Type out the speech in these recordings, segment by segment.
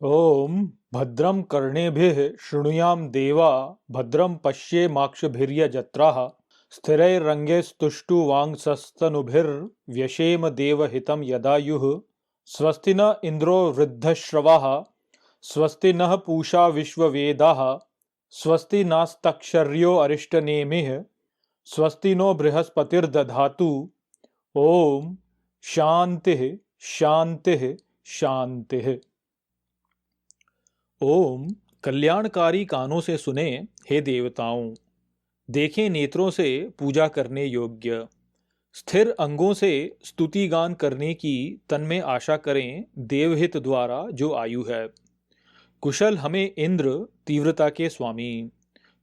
ओम भद्रं कर्णेभिः शृणुयाम देवा भद्रं पश्येमाक्षभिर्यजत्राः स्थिरैरङ्गैस्तुष्टुवांसस्तनुभिर्व्यशेम देवहितं यदायुः स्वस्ति न इंद्रो वृद्धश्रवाः स्वस्ति नः पूषा विश्ववेदाः स्वस्ति नास्तक्षर्यो अरिष्टनेमिः स्वस्ति नो बृहस्पतिर्दधातु। ओम शांतिः शांतिः शांतिः। ओम कल्याणकारी कानों से सुने हे देवताओं, देखें नेत्रों से पूजा करने योग्य, स्थिर अंगों से स्तुति गान करने की तन में आशा करें देवहित द्वारा जो आयु है। कुशल हमें इंद्र तीव्रता के स्वामी,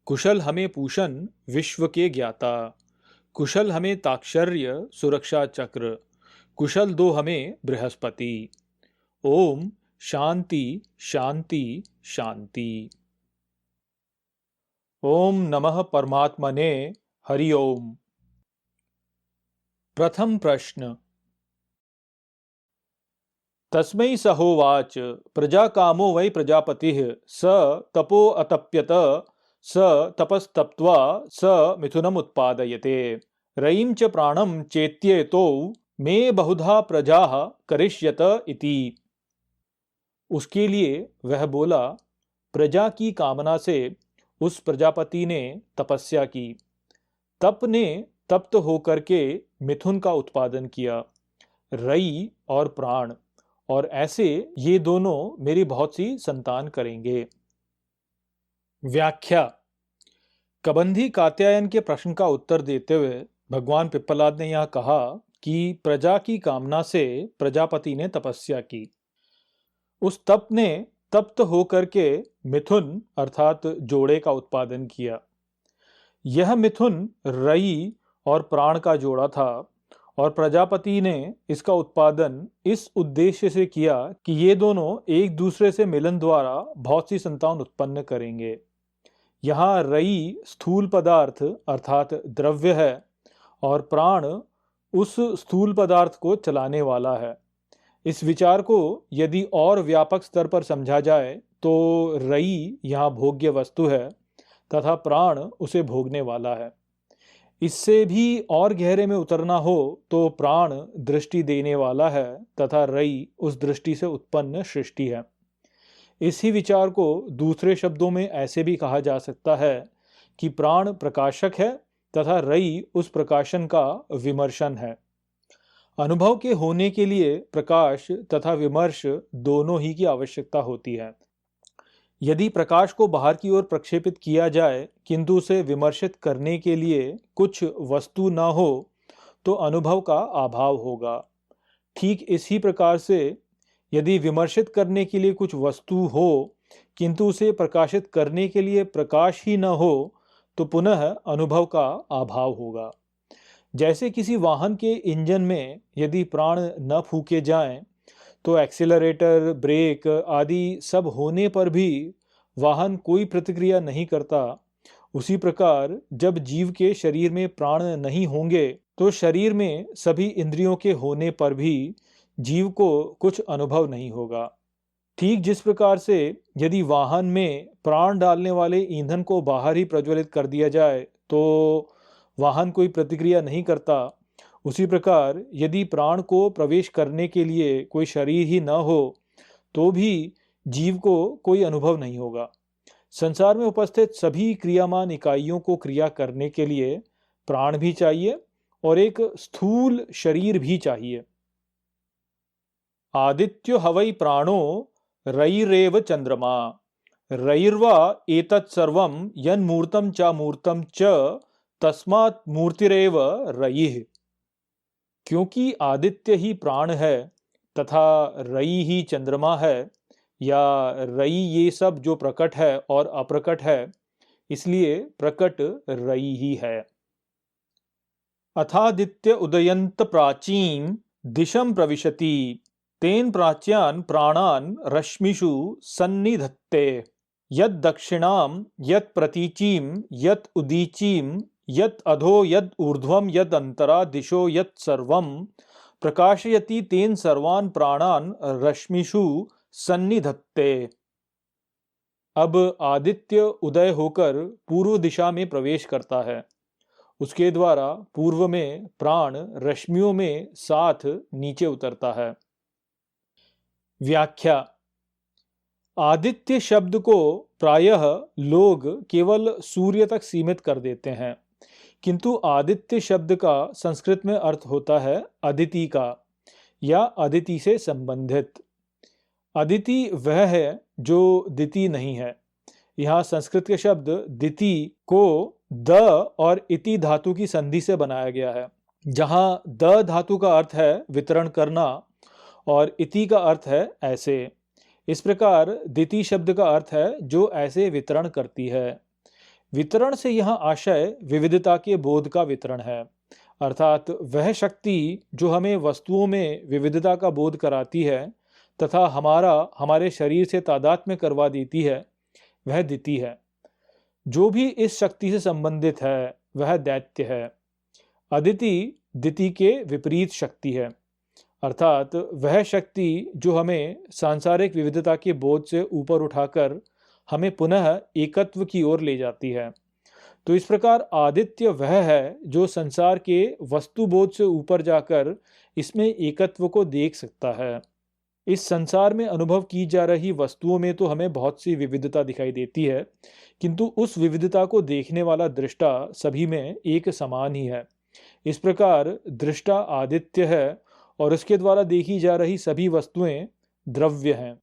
कुशल हमें पूषण विश्व के ज्ञाता, कुशल हमें ताक्षर्य सुरक्षा चक्र, कुशल दो हमें बृहस्पति। ओम शांति शांति शांति। ओम नमः परमात्मने हरि ओम। प्रथम प्रश्न। तस्मै सहोवाच प्रजाकामो वै प्रजापतिः स तपो अतप्यत स तपस्तप्त्वा स मिथुनम उत्पादयते रयिं च प्राणं चेत्येतो मे बहुधा प्रजाः करिष्यत इति। उसके लिए वह बोला, प्रजा की कामना से उस प्रजापति ने तपस्या की, तप ने तप्त होकर के मिथुन का उत्पादन किया, रई और प्राण, और ऐसे ये दोनों मेरी बहुत सी संतान करेंगे। व्याख्या। कबंधी कात्यायन के प्रश्न का उत्तर देते हुए भगवान पिप्पलाद ने यह कहा कि प्रजा की कामना से प्रजापति ने तपस्या की, उस तप ने तप्त होकर के मिथुन अर्थात जोड़े का उत्पादन किया। यह मिथुन रई और प्राण का जोड़ा था और प्रजापति ने इसका उत्पादन इस उद्देश्य से किया कि ये दोनों एक दूसरे से मिलन द्वारा बहुत सी संतान उत्पन्न करेंगे। यहाँ रई स्थूल पदार्थ अर्थात द्रव्य है और प्राण उस स्थूल पदार्थ को चलाने वाला है। इस विचार को यदि और व्यापक स्तर पर समझा जाए तो रई यहाँ भोग्य वस्तु है तथा प्राण उसे भोगने वाला है। इससे भी और गहरे में उतरना हो तो प्राण दृष्टि देने वाला है तथा रई उस दृष्टि से उत्पन्न सृष्टि है। इसी विचार को दूसरे शब्दों में ऐसे भी कहा जा सकता है कि प्राण प्रकाशक है तथा रई उस प्रकाशन का विमर्शन है। अनुभव के होने के लिए प्रकाश तथा विमर्श दोनों ही की आवश्यकता होती है। यदि प्रकाश को बाहर की ओर प्रक्षेपित किया जाए किंतु उसे विमर्शित करने के लिए कुछ वस्तु न हो तो अनुभव का अभाव होगा। ठीक इसी प्रकार से यदि विमर्शित करने के लिए कुछ वस्तु हो किंतु उसे प्रकाशित करने के लिए प्रकाश ही न हो तो पुनः अनुभव का अभाव होगा। जैसे किसी वाहन के इंजन में यदि प्राण न फूके जाएं तो एक्सीलरेटर, ब्रेक आदि सब होने पर भी वाहन कोई प्रतिक्रिया नहीं करता, उसी प्रकार जब जीव के शरीर में प्राण नहीं होंगे तो शरीर में सभी इंद्रियों के होने पर भी जीव को कुछ अनुभव नहीं होगा। ठीक जिस प्रकार से यदि वाहन में प्राण डालने वाले ईंधन को बाहर ही प्रज्वलित कर दिया जाए तो वाहन कोई प्रतिक्रिया नहीं करता, उसी प्रकार यदि प्राण को प्रवेश करने के लिए कोई शरीर ही न हो तो भी जीव को कोई अनुभव नहीं होगा। संसार में उपस्थित सभी क्रियामान इकाइयों को क्रिया करने के लिए प्राण भी चाहिए और एक स्थूल शरीर भी चाहिए। आदित्यो हवै प्राणो रयिरेव चंद्रमा रयिर्वा एतत् सर्वं यन्मूर्तं च मूर्तं च तस्मात् मूर्तिरेव रयिः। क्योंकि आदित्य ही प्राण है तथा रयि ही चंद्रमा है या रयि ये सब जो प्रकट है और अप्रकट है, इसलिए प्रकट रयि ही है। अथादित्य उदयंत प्राचीं दिशं प्रविशति तेन प्राच्यान् प्राणान् रश्मिषु सन्निधत्ते यद दक्षिणां यद प्रतीचीं यद उदीचीं यत अधो यद ऊर्ध्वं यद अंतरा दिशो यत सर्वं प्रकाशयति तेन सर्वान् प्राणान् रश्मिषु सन्निधत्ते। अब आदित्य उदय होकर पूर्व दिशा में प्रवेश करता है। उसके द्वारा पूर्व में प्राण रश्मियों में साथ नीचे उतरता है। व्याख्या। आदित्य शब्द को प्रायः लोग केवल सूर्य तक सीमित कर देते हैं, किंतु आदित्य शब्द का संस्कृत में अर्थ होता है अदिति का या अदिति से संबंधित। अदिति वह है जो दिति नहीं है। यहाँ संस्कृत के शब्द दिति को द और इति धातु की संधि से बनाया गया है, जहाँ द धातु का अर्थ है वितरण करना और इति का अर्थ है ऐसे। इस प्रकार दिति शब्द का अर्थ है जो ऐसे वितरण करती है। वितरण से यहाँ आशय विविधता के बोध का वितरण है, अर्थात वह शक्ति जो हमें वस्तुओं में विविधता का बोध कराती है तथा हमारे शरीर से तादात्म्य करवा देती है, वह दिति है। जो भी इस शक्ति से संबंधित है वह दैत्य है। अदिति दिति के विपरीत शक्ति है, अर्थात वह शक्ति जो हमें सांसारिक विविधता के बोध से ऊपर उठाकर हमें पुनः एकत्व की ओर ले जाती है। तो इस प्रकार आदित्य वह है जो संसार के वस्तु बोध से ऊपर जाकर इसमें एकत्व को देख सकता है। इस संसार में अनुभव की जा रही वस्तुओं में तो हमें बहुत सी विविधता दिखाई देती है, किंतु उस विविधता को देखने वाला दृष्टा सभी में एक समान ही है। इस प्रकार दृष्टा आदित्य है और उसके द्वारा देखी जा रही सभी वस्तुएं द्रव्य हैं।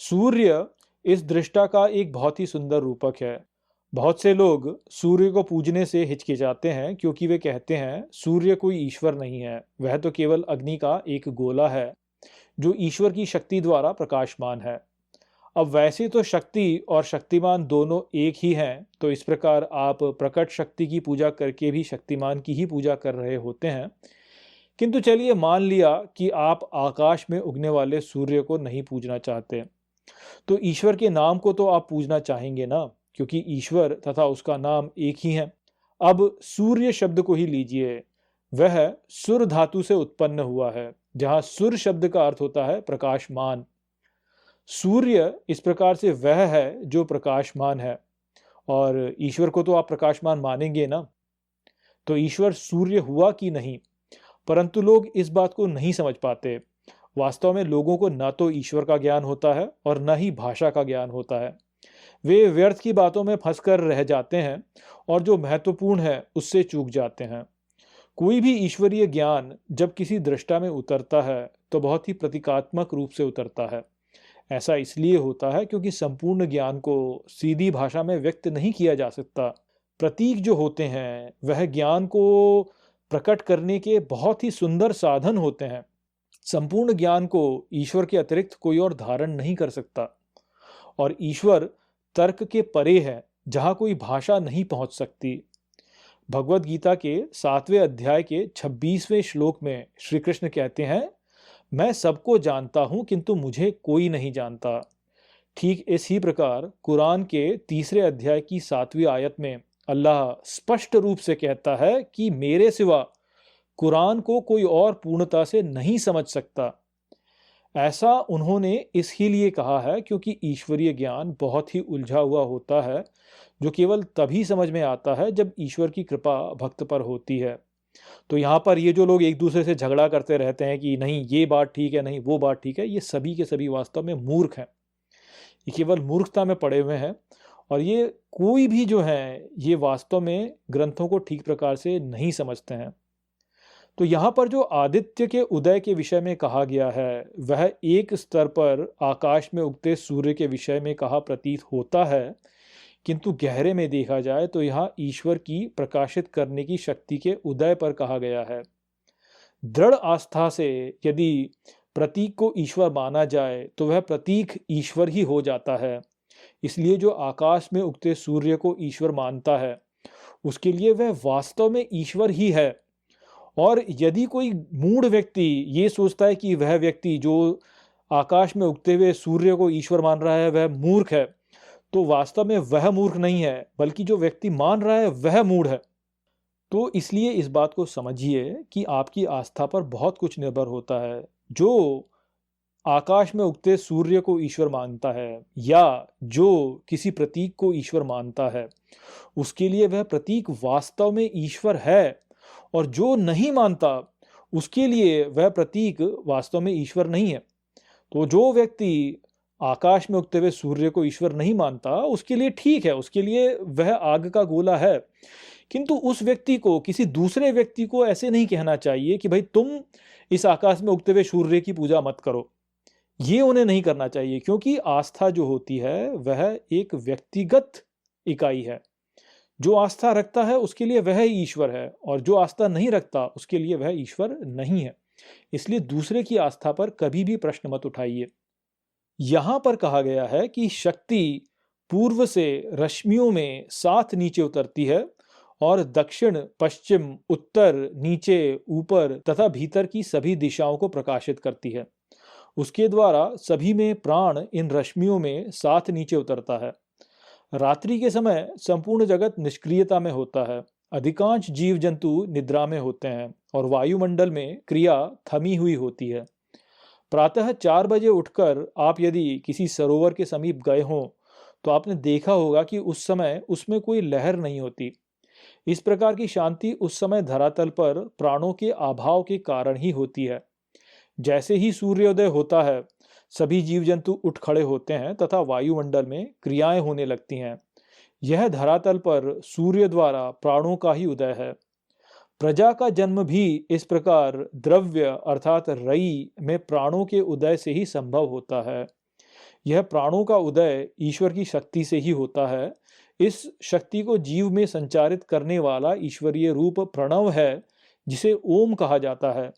सूर्य इस दृष्टा का एक बहुत ही सुंदर रूपक है। बहुत से लोग सूर्य को पूजने से हिचकिचाते हैं, क्योंकि वे कहते हैं सूर्य कोई ईश्वर नहीं है, वह तो केवल अग्नि का एक गोला है जो ईश्वर की शक्ति द्वारा प्रकाशमान है। अब वैसे तो शक्ति और शक्तिमान दोनों एक ही हैं, तो इस प्रकार आप प्रकट शक्ति की पूजा करके भी शक्तिमान की ही पूजा कर रहे होते हैं। किंतु चलिए मान लिया कि आप आकाश में उगने वाले सूर्य को नहीं पूजना चाहते, तो ईश्वर के नाम को तो आप पूजना चाहेंगे ना, क्योंकि ईश्वर तथा उसका नाम एक ही है। अब सूर्य शब्द को ही लीजिए, वह सुर धातु से उत्पन्न हुआ है, जहां सुर शब्द का अर्थ होता है प्रकाशमान। सूर्य इस प्रकार से वह है जो प्रकाशमान है, और ईश्वर को तो आप प्रकाशमान मानेंगे ना। तो ईश्वर सूर्य हुआ कि नहीं, परंतु लोग इस बात को नहीं समझ पाते। वास्तव में लोगों को न तो ईश्वर का ज्ञान होता है और न ही भाषा का ज्ञान होता है। वे व्यर्थ की बातों में फंसकर रह जाते हैं और जो महत्वपूर्ण है उससे चूक जाते हैं। कोई भी ईश्वरीय ज्ञान जब किसी दृष्टा में उतरता है तो बहुत ही प्रतीकात्मक रूप से उतरता है। ऐसा इसलिए होता है क्योंकि संपूर्ण ज्ञान को सीधी भाषा में व्यक्त नहीं किया जा सकता। प्रतीक जो होते हैं वह ज्ञान को प्रकट करने के बहुत ही सुंदर साधन होते हैं। संपूर्ण ज्ञान को ईश्वर के अतिरिक्त कोई और धारण नहीं कर सकता, और ईश्वर तर्क के परे है, जहां कोई भाषा नहीं पहुंच सकती। भगवद गीता के 7वें अध्याय के 26वें श्लोक में श्री कृष्ण कहते हैं, मैं सबको जानता हूं किंतु मुझे कोई नहीं जानता। ठीक इसी प्रकार कुरान के 3 अध्याय की 7वीं आयत में अल्लाह स्पष्ट रूप से कहता है कि मेरे सिवा कुरान को कोई और पूर्णता से नहीं समझ सकता। ऐसा उन्होंने इसलिए कहा है क्योंकि ईश्वरीय ज्ञान बहुत ही उलझा हुआ होता है, जो केवल तभी समझ में आता है जब ईश्वर की कृपा भक्त पर होती है। तो यहाँ पर ये जो लोग एक दूसरे से झगड़ा करते रहते हैं कि नहीं ये बात ठीक है, नहीं वो बात ठीक है, ये सभी के सभी वास्तव में मूर्ख हैं। ये केवल मूर्खता में पड़े हुए हैं, और ये कोई भी जो है ये वास्तव में ग्रंथों को ठीक प्रकार से नहीं समझते हैं। तो यहाँ पर जो आदित्य के उदय के विषय में कहा गया है वह एक स्तर पर आकाश में उगते सूर्य के विषय में कहा प्रतीत होता है, किंतु गहरे में देखा जाए तो यहाँ ईश्वर की प्रकाशित करने की शक्ति के उदय पर कहा गया है। दृढ़ आस्था से यदि प्रतीक को ईश्वर माना जाए तो वह प्रतीक ईश्वर ही हो जाता है। इसलिए जो आकाश में उगते सूर्य को ईश्वर मानता है उसके लिए वह वास्तव में ईश्वर ही है। और यदि कोई मूढ़ व्यक्ति ये सोचता है कि वह व्यक्ति जो आकाश में उगते हुए सूर्य को ईश्वर मान रहा है वह मूर्ख है, तो वास्तव में वह मूर्ख नहीं है, बल्कि जो व्यक्ति मान रहा है वह मूढ़ है। तो इसलिए इस बात को समझिए कि आपकी आस्था पर बहुत कुछ निर्भर होता है। जो आकाश में उगते सूर्य को ईश्वर मानता है या जो किसी प्रतीक को ईश्वर मानता है, उसके लिए वह प्रतीक वास्तव में ईश्वर है, और जो नहीं मानता उसके लिए वह प्रतीक वास्तव में ईश्वर नहीं है। तो जो व्यक्ति आकाश में उगते हुए सूर्य को ईश्वर नहीं मानता, उसके लिए ठीक है, उसके लिए वह आग का गोला है। किंतु उस व्यक्ति को, किसी दूसरे व्यक्ति को ऐसे नहीं कहना चाहिए कि भाई तुम इस आकाश में उगते हुए सूर्य की पूजा मत करो। ये उन्हें नहीं करना चाहिए, क्योंकि आस्था जो होती है वह एक व्यक्तिगत इकाई है। जो आस्था रखता है उसके लिए वह ही ईश्वर है, और जो आस्था नहीं रखता उसके लिए वह ईश्वर नहीं है। इसलिए दूसरे की आस्था पर कभी भी प्रश्न मत उठाइए। यहां पर कहा गया है कि शक्ति पूर्व से रश्मियों में साथ नीचे उतरती है और दक्षिण, पश्चिम, उत्तर, नीचे, ऊपर तथा भीतर की सभी दिशाओं को प्रकाशित करती है। उसके द्वारा सभी में प्राण इन रश्मियों में साथ नीचे उतरता है। रात्रि के समय संपूर्ण जगत निष्क्रियता में होता है। अधिकांश जीव जंतु निद्रा में होते हैं और वायुमंडल में क्रिया थमी हुई होती है। प्रातः 4 बजे उठकर आप यदि किसी सरोवर के समीप गए हों तो आपने देखा होगा कि उस समय उसमें कोई लहर नहीं होती। इस प्रकार की शांति उस समय धरातल पर प्राणों के अभाव के कारण ही होती है। जैसे ही सूर्योदय होता है, सभी जीव जंतु उठ खड़े होते हैं तथा वायुमंडल में क्रियाएं होने लगती हैं। यह धरातल पर सूर्य द्वारा प्राणों का ही उदय है। प्रजा का जन्म भी इस प्रकार द्रव्य अर्थात रई में प्राणों के उदय से ही संभव होता है। यह प्राणों का उदय ईश्वर की शक्ति से ही होता है। इस शक्ति को जीव में संचारित करने वाला ईश्वरीय रूप प्रणव है, जिसे ओम कहा जाता है।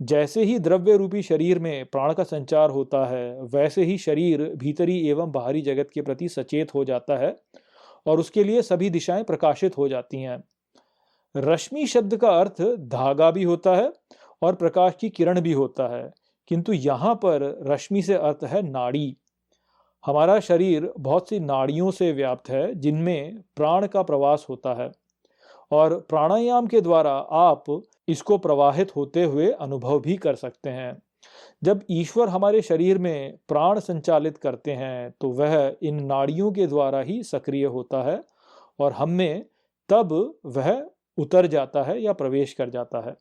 जैसे ही द्रव्य रूपी शरीर में प्राण का संचार होता है, वैसे ही शरीर भीतरी एवं बाहरी जगत के प्रति सचेत हो जाता है और उसके लिए सभी दिशाएं प्रकाशित हो जाती हैं। रश्मि शब्द का अर्थ धागा भी होता है और प्रकाश की किरण भी होता है, किंतु यहाँ पर रश्मि से अर्थ है नाड़ी। हमारा शरीर बहुत सी नाड़ियों से व्याप्त है, जिनमें प्राण का प्रवास होता है, और प्राणायाम के द्वारा आप इसको प्रवाहित होते हुए अनुभव भी कर सकते हैं। जब ईश्वर हमारे शरीर में प्राण संचालित करते हैं तो वह इन नाड़ियों के द्वारा ही सक्रिय होता है और हम में तब वह उतर जाता है या प्रवेश कर जाता है।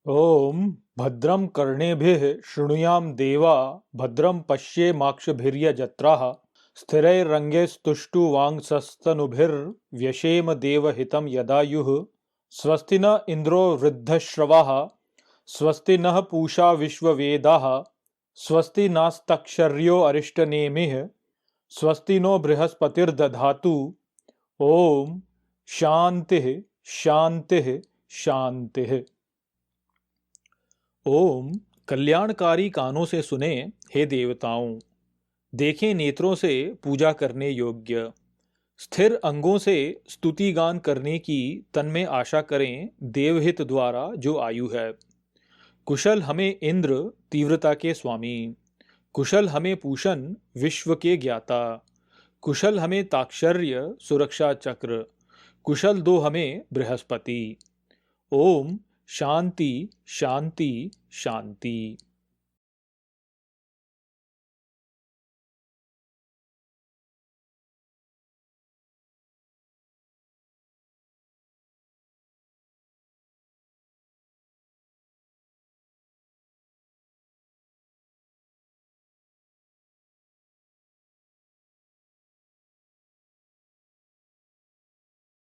ओम भद्रम कर्णेभिः शृणुयाम देवा भद्रम पश्येमाक्षभिर्यजत्राः स्थिरैरङ्गैस्तुष्टुवांसस्तनुभिर्व्यशेम देवहितं यदायुः स्वस्ति न इन्द्रो वृद्धश्रवाः स्वस्ति नः पूषा विश्ववेदाः स्वस्ति नास्तक्षर्यो अरिष्टनेमिः स्वस्ति नो बृहस्पतिर्दधातु। ओम शांतिः शांतिः शांतिः। ओम कल्याणकारी कानों से सुने हे देवताओं, देखें नेत्रों से पूजा करने योग्य, स्थिर अंगों से स्तुति गान करने की तन में आशा करें देवहित द्वारा जो आयु है। कुशल हमें इंद्र तीव्रता के स्वामी, कुशल हमें पूषण विश्व के ज्ञाता, कुशल हमें ताक्षर्य सुरक्षा चक्र, कुशल दो हमें बृहस्पति। ओम शांति शांति शांति।